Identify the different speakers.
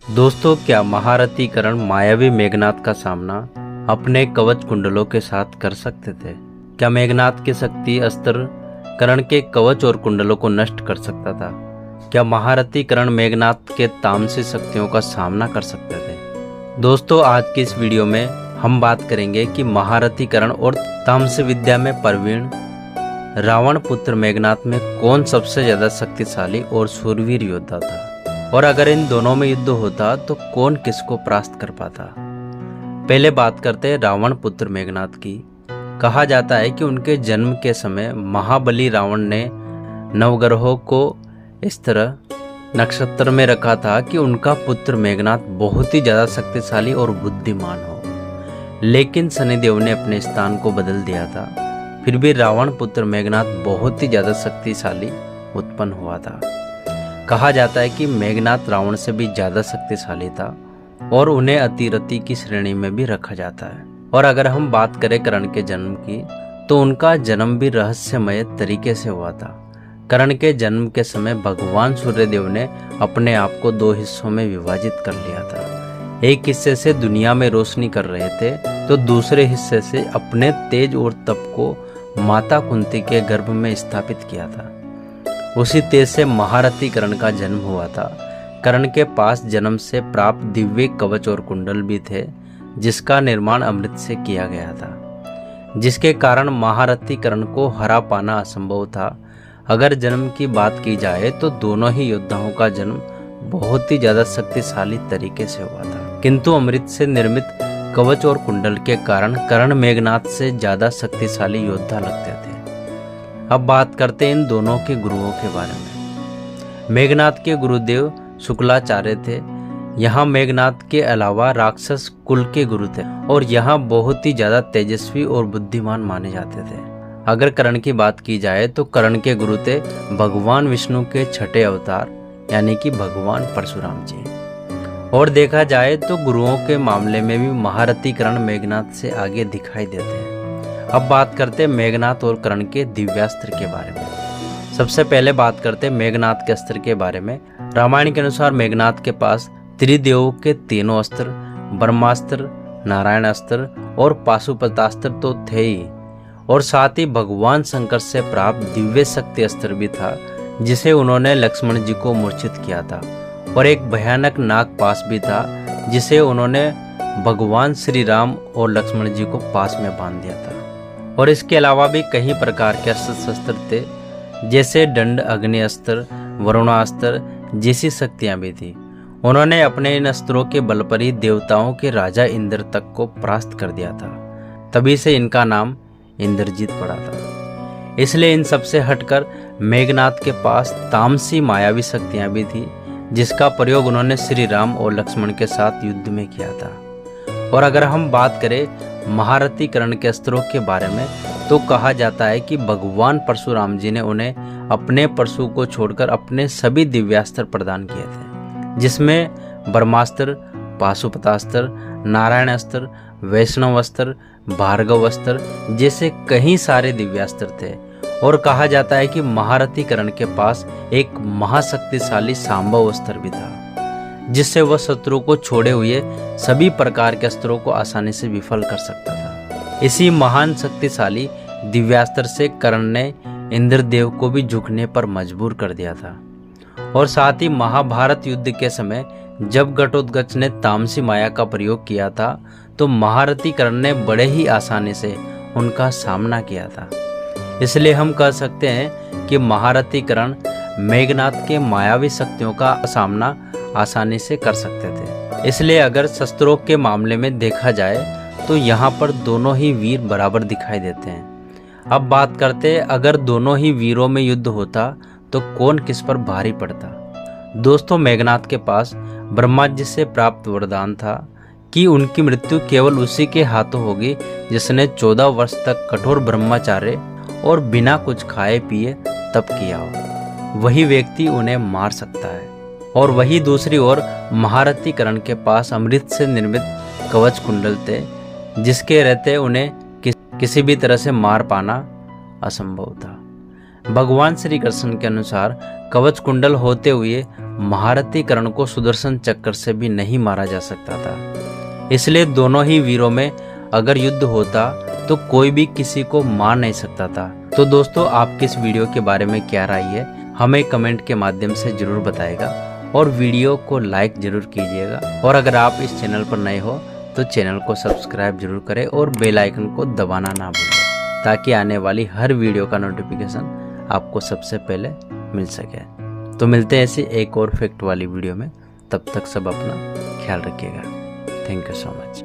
Speaker 1: दोस्तों, क्या महारथी कर्ण मायावी मेघनाद का सामना अपने कवच कुंडलों के साथ कर सकते थे? क्या मेघनाद की शक्ति अस्त्र कर्ण के कवच और कुंडलों को नष्ट कर सकता था? क्या महारथी कर्ण मेघनाद के तामसी शक्तियों का सामना कर सकते थे? दोस्तों, आज की इस वीडियो में हम बात करेंगे कि महारथी कर्ण और तामसी विद्या में प्रवीण रावण पुत्र मेघनाद में कौन सबसे ज्यादा शक्तिशाली और शूरवीर योद्धा था, और अगर इन दोनों में युद्ध होता तो कौन किसको परास्त कर पाता। पहले बात करते हैं रावण पुत्र मेघनाद की। कहा जाता है कि उनके जन्म के समय महाबली रावण ने नवग्रहों को इस तरह नक्षत्र में रखा था कि उनका पुत्र मेघनाद बहुत ही ज्यादा शक्तिशाली और बुद्धिमान हो। लेकिन शनिदेव ने अपने स्थान को बदल दिया था, फिर भी रावण पुत्र मेघनाद बहुत ही ज्यादा शक्तिशाली उत्पन्न हुआ था। कहा जाता है कि मेघनाद रावण से भी ज्यादा शक्तिशाली था और उन्हें अतिरथी की श्रेणी में भी रखा जाता है। और अगर हम बात करें कर्ण के जन्म की, तो उनका जन्म भी रहस्यमय तरीके से हुआ था। कर्ण के जन्म के समय भगवान सूर्यदेव ने अपने आप को दो हिस्सों में विभाजित कर लिया था। एक हिस्से से दुनिया में रोशनी कर रहे थे, तो दूसरे हिस्से से अपने तेज और तप को माता कुंती के गर्भ में स्थापित किया था। उसी तेज से महारथी कर्ण का जन्म हुआ था। कर्ण के पास जन्म से प्राप्त दिव्य कवच और कुंडल भी थे, जिसका निर्माण अमृत से किया गया था, जिसके कारण महारथी कर्ण को हरा पाना असंभव था। अगर जन्म की बात की जाए तो दोनों ही योद्धाओं का जन्म बहुत ही ज्यादा शक्तिशाली तरीके से हुआ था, किंतु अमृत से निर्मित कवच और कुंडल के कारण कर्ण मेघनाद से ज्यादा शक्तिशाली योद्धा लगते थे। अब बात करते हैं इन दोनों के गुरुओं के बारे में। मेघनाद के गुरुदेव शुक्लाचार्य थे। यहाँ मेघनाद के अलावा राक्षस कुल के गुरु थे और यहाँ बहुत ही ज्यादा तेजस्वी और बुद्धिमान माने जाते थे। अगर कर्ण की बात की जाए तो कर्ण के गुरु थे भगवान विष्णु के छठे अवतार, यानी कि भगवान परशुराम जी। और देखा जाए तो गुरुओं के मामले में भी महारथी कर्ण मेघनाद से आगे दिखाई देते हैं। अब बात करते हैं मेघनाद और कर्ण के दिव्यास्त्र के बारे में। सबसे पहले बात करते हैं मेघनाद के अस्त्र के बारे में। रामायण के अनुसार मेघनाद के पास त्रिदेवों के तीनों अस्त्र, ब्रह्मास्त्र, नारायण अस्त्र और पाशुपतास्त्र तो थे ही, और साथ ही भगवान शंकर से प्राप्त दिव्य शक्ति अस्त्र भी था, जिसे उन्होंने लक्ष्मण जी को मूर्छित किया था। और एक भयानक नागपाश भी था, जिसे उन्होंने भगवान श्री राम और लक्ष्मण जी को पास में बांध दिया था। और इसके अलावा भी कई प्रकार के अस्त्र शस्त्र थे, जैसे दंड, अग्नि अस्त्र, वरुणास्त्र जैसी शक्तियां भी थी। उन्होंने अपने इन अस्त्रों के बल पर ही देवताओं के राजा इंद्र तक को परास्त कर दिया था। तभी से इनका नाम इंद्रजीत पड़ा था। इसलिए इन सबसे हटकर मेघनाद के पास तामसी मायावी शक्तियां भी थी, जिसका प्रयोग उन्होंने श्री राम और लक्ष्मण के साथ युद्ध में किया था। और अगर हम बात करें महारथी कर्ण के अस्त्रों के बारे में, तो कहा जाता है कि भगवान परशुराम जी ने उन्हें अपने परशु को छोड़कर अपने सभी दिव्यास्त्र प्रदान किए थे, जिसमें ब्रह्मास्त्र, पाशुपतास्त्र, नारायण अस्त्र, वैष्णव अस्त्र, भार्गव अस्त्र जैसे कई सारे दिव्यास्त्र थे। और कहा जाता है कि महारथी कर्ण के पास एक महाशक्तिशाली सांबव अस्त्र भी था, जिससे वह शत्रु को छोड़े हुए सभी प्रकार के अस्त्रों को आसानी से विफल कर सकता था। इसी महान शक्तिशाली दिव्यास्त्र से कर्ण ने इंद्रदेव को भी झुकने पर मजबूर कर दिया था। और साथ ही महाभारत युद्ध के समय जब घटोत्कच ने तामसी माया का प्रयोग किया था, तो महारथी कर्ण ने बड़े ही आसानी से उनका सामना किया था। इसलिए हम कह सकते हैं कि महारथी कर्ण मेघनाद के मायावी शक्तियों का सामना आसानी से कर सकते थे। इसलिए अगर शस्त्रों के मामले में देखा जाए तो यहाँ पर दोनों ही वीर बराबर दिखाई देते हैं। अब बात करते हैं, अगर दोनों ही वीरों में युद्ध होता तो कौन किस पर भारी पड़ता। दोस्तों, मेघनाद के पास ब्रह्मा जी से प्राप्त वरदान था कि उनकी मृत्यु केवल उसी के हाथों होगी जिसने 14 वर्ष तक कठोर ब्रह्मचार्य और बिना कुछ खाए पिए तप किया हो। वही व्यक्ति उन्हें मार सकता है। और वही दूसरी ओर महारथी कर्ण के पास अमृत से निर्मित कवच कुंडल थे, जिसके रहते उन्हें किसी भी तरह से मार पाना असंभव था। भगवान श्री कृष्ण के अनुसार कवच कुंडल होते हुए महारथी कर्ण को सुदर्शन चक्र से भी नहीं मारा जा सकता था। इसलिए दोनों ही वीरों में अगर युद्ध होता तो कोई भी किसी को मार नहीं सकता था। तो दोस्तों, आपकी इस वीडियो के बारे में क्या राय है, हमें कमेंट के माध्यम से जरूर बताएगा और वीडियो को लाइक जरूर कीजिएगा। और अगर आप इस चैनल पर नए हो तो चैनल को सब्सक्राइब जरूर करें और बेल आइकन को दबाना ना भूलें, ताकि आने वाली हर वीडियो का नोटिफिकेशन आपको सबसे पहले मिल सके। तो मिलते हैं ऐसी एक और फैक्ट वाली वीडियो में, तब तक सब अपना ख्याल रखिएगा। Thank you so much.